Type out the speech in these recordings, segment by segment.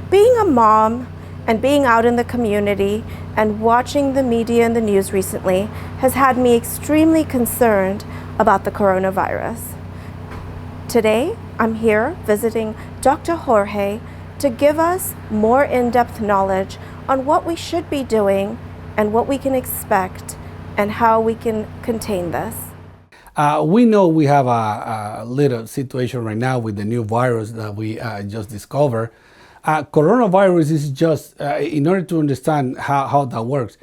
Being a mom and being out in the community and watching the media and the news recently has had me extremely concerned about the coronavirus. Today, I'm here visiting Dr. Jorge to give us more in-depth knowledge on what we should be doing and what we can expect and how we can contain this. We know we have a little situation right now with the new virus that we just discovered. Coronavirus is just, in order to understand how that works,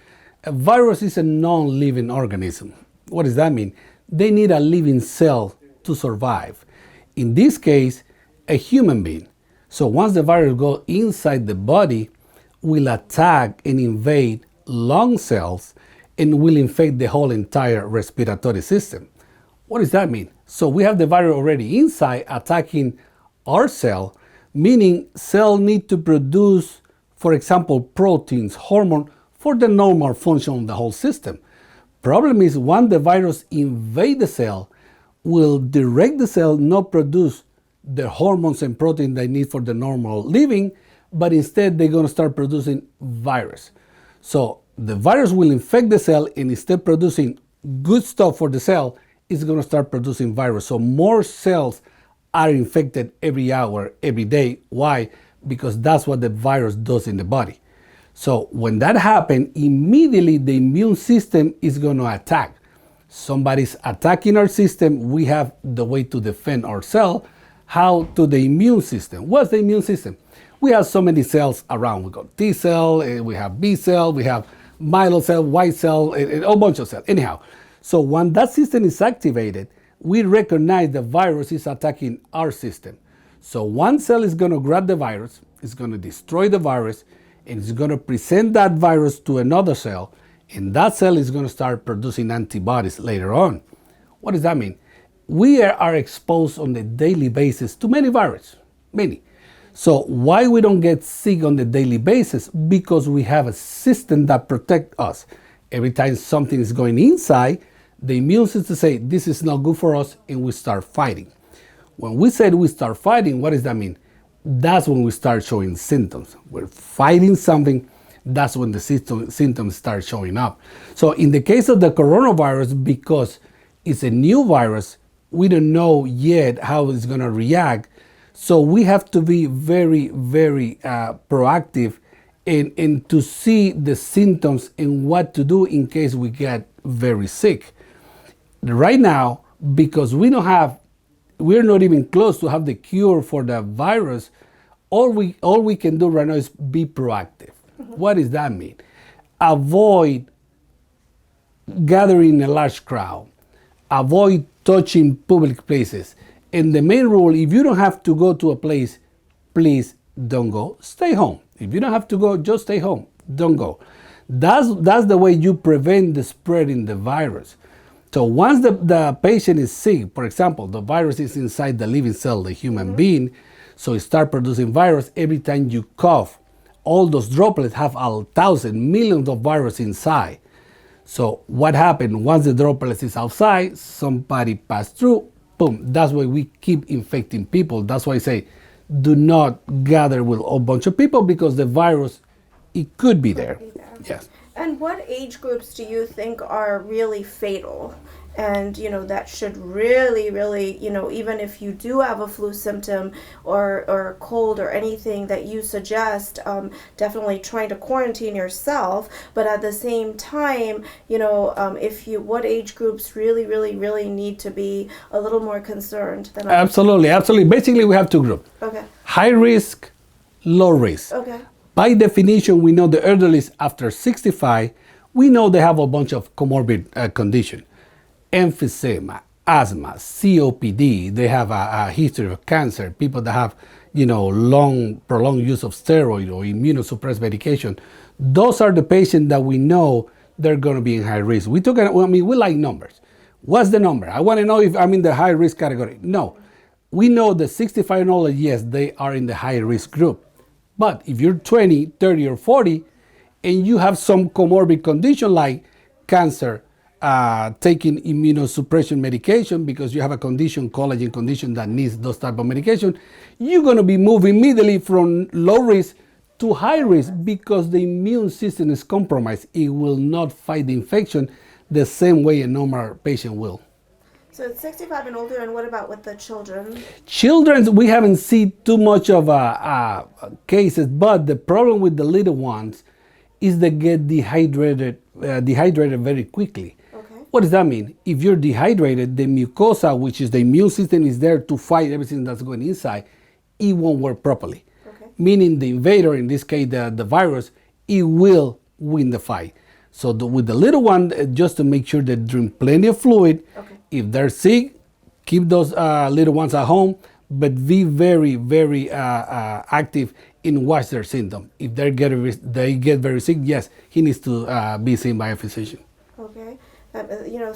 a virus is a non-living organism. What does that mean? They need a living cell to survive. In this case, a human being. So once the virus goes inside the body, will attack and invade lung cells and will infect the whole entire respiratory system. What does that mean? So we have the virus already inside attacking our cell, meaning cell need to produce, for example, proteins, hormone for the normal function of the whole system. Problem is when the virus invade the cell, will direct the cell not produce the hormones and protein they need for the normal living, but instead they're going to start producing virus. So the virus will infect the cell and instead producing good stuff for the cell, it's going to start producing virus. So more cells are infected every hour, every day. Why? Because that's what the virus does in the body. So when that happens, immediately the immune system is going to attack. Somebody's attacking our system, we have the way to defend ourselves. How? To the immune system. What's the immune system? We have so many cells around. We got T cell, we have B cell, we have myeloid cell, white cell, a whole bunch of cells. Anyhow, so when that system is activated, we recognize the virus is attacking our system. So one cell is going to grab the virus, it's going to destroy the virus, and it's going to present that virus to another cell, and that cell is going to start producing antibodies later on. What does that mean? We are exposed on a daily basis to many viruses, many. So why we don't get sick on the daily basis? Because we have a system that protects us. Every time something is going inside, the immune system say this is not good for us, and we start fighting. When we said we start fighting, what does that mean? That's when we start showing symptoms. We're fighting something, that's when the symptoms start showing up. So in the case of the coronavirus, because it's a new virus, we don't know yet how it's going to react. So we have to be very, very proactive and to see the symptoms and what to do in case we get very sick. Right now, because we're not even close to have the cure for the virus, all we can do right now is be proactive. Mm-hmm. What does that mean? Avoid gathering a large crowd. Avoid touching public places. And the main rule, if you don't have to go to a place, please don't go. Stay home. If you don't have to go, just stay home. Don't go. That's the way you prevent the spreading the virus. So once the patient is sick, for example, the virus is inside the living cell, the human being, so it starts producing virus. Every time you cough, all those droplets have 1,000 millions of virus inside. So what happened once the droplets is outside, somebody passed through, boom. That's why we keep infecting people. That's why I say, do not gather with a bunch of people because the virus, it could be there. Yes. And what age groups do you think are really fatal? And, that should really, even if you do have a flu symptom or a cold or anything that you suggest, definitely trying to quarantine yourself. But at the same time, what age groups really need to be a little more concerned than others? Absolutely. Basically, we have two groups. Okay. High risk, low risk. Okay. By definition, we know the elderly after 65, we know they have a bunch of comorbid conditions. Emphysema, asthma, COPD, they have a history of cancer, people that have, prolonged use of steroid or immunosuppressed medication. Those are the patients that we know they're going to be in high risk. We like numbers. What's the number? I want to know if I'm in the high risk category. No, we know the 65 and older, yes, they are in the high risk group. But if you're 20, 30, or 40, and you have some comorbid condition like cancer, taking immunosuppression medication because you have a condition, collagen condition that needs those type of medication, you're going to be moving immediately from low risk to high risk because the immune system is compromised. It will not fight the infection the same way a normal patient will. So it's 65 and older, and what about with the children? Children, we haven't seen too much of cases, but the problem with the little ones is they get dehydrated very quickly. Okay. What does that mean? If you're dehydrated, the mucosa, which is the immune system, is there to fight everything that's going inside. It won't work properly. Okay. Meaning the invader, in this case the virus, it will win the fight. So with the little one, just to make sure they drink plenty of fluid. Okay. If they're sick, keep those little ones at home, but be very, very active in watch their symptoms. If they get very sick, yes, he needs to be seen by a physician. Okay.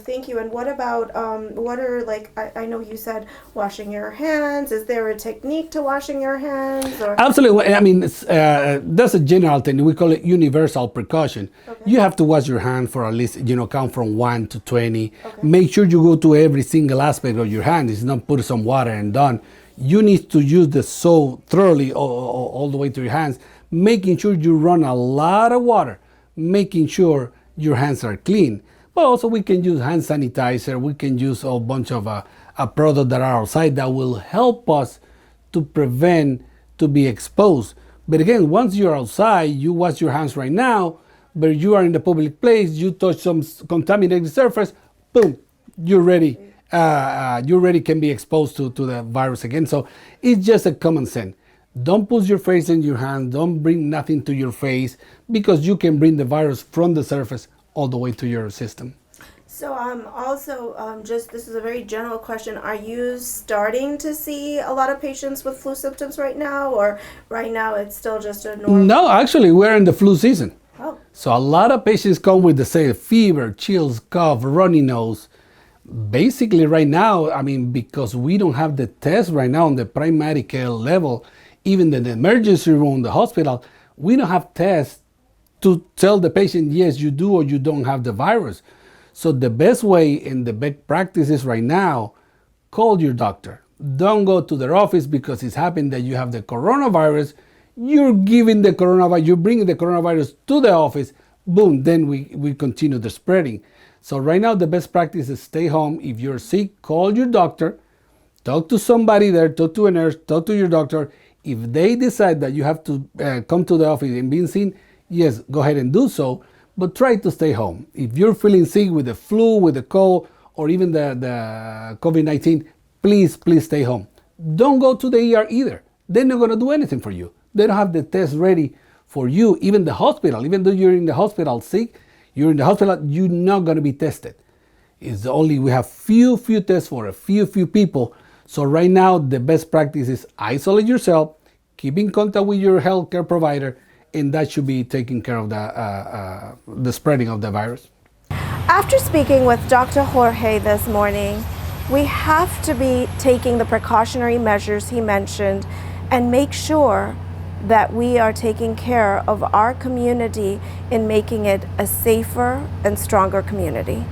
Thank you. And what about, what are, like, I know you said washing your hands. Is there a technique to washing your hands? Or? Absolutely. I mean, that's a general thing. We call it universal precaution. Okay. You have to wash your hand for at least, count from 1 to 20. Okay. Make sure you go to every single aspect of your hand. It's not put some water and done. You need to use the soap thoroughly all the way to your hands, making sure you run a lot of water, making sure your hands are clean. But also we can use hand sanitizer. We can use a bunch of products that are outside that will help us to prevent to be exposed. But again, once you're outside, you wash your hands right now, but you are in the public place, you touch some contaminated surface, boom, you're ready. You already can be exposed to the virus again. So it's just a common sense. Don't put your face in your hand. Don't bring nothing to your face because you can bring the virus from the surface all the way to your system. So just this is a very general question. Are you starting to see a lot of patients with flu symptoms right now, or right now it's still just a normal? No, actually, we're in the flu season. Oh. So a lot of patients come with the same fever, chills, cough, runny nose. Basically, right now, I mean, because we don't have the test right now on the primary care level, even in the emergency room, the hospital, we don't have tests to tell the patient, yes, you do or you don't have the virus. So the best way and the best practice is right now, call your doctor. Don't go to their office because it's happened that you have the coronavirus. You're bringing the coronavirus to the office. Boom, then we continue the spreading. So right now, the best practice is stay home. If you're sick, call your doctor. Talk to somebody there, talk to a nurse, talk to your doctor. If they decide that you have to come to the office and be seen, yes, go ahead and do so, but try to stay home. If you're feeling sick with the flu, with the cold, or even the COVID-19, please stay home. Don't go to the ER either. They're not going to do anything for you. They don't have the test ready for you. Even the hospital, even though you're in the hospital sick, you're in the hospital, you're not going to be tested. We have few tests for a few people. So right now, the best practice is isolate yourself, keep in contact with your healthcare provider, and that should be taking care of the spreading of the virus. After speaking with Dr. Jorge this morning, we have to be taking the precautionary measures he mentioned and make sure that we are taking care of our community in making it a safer and stronger community.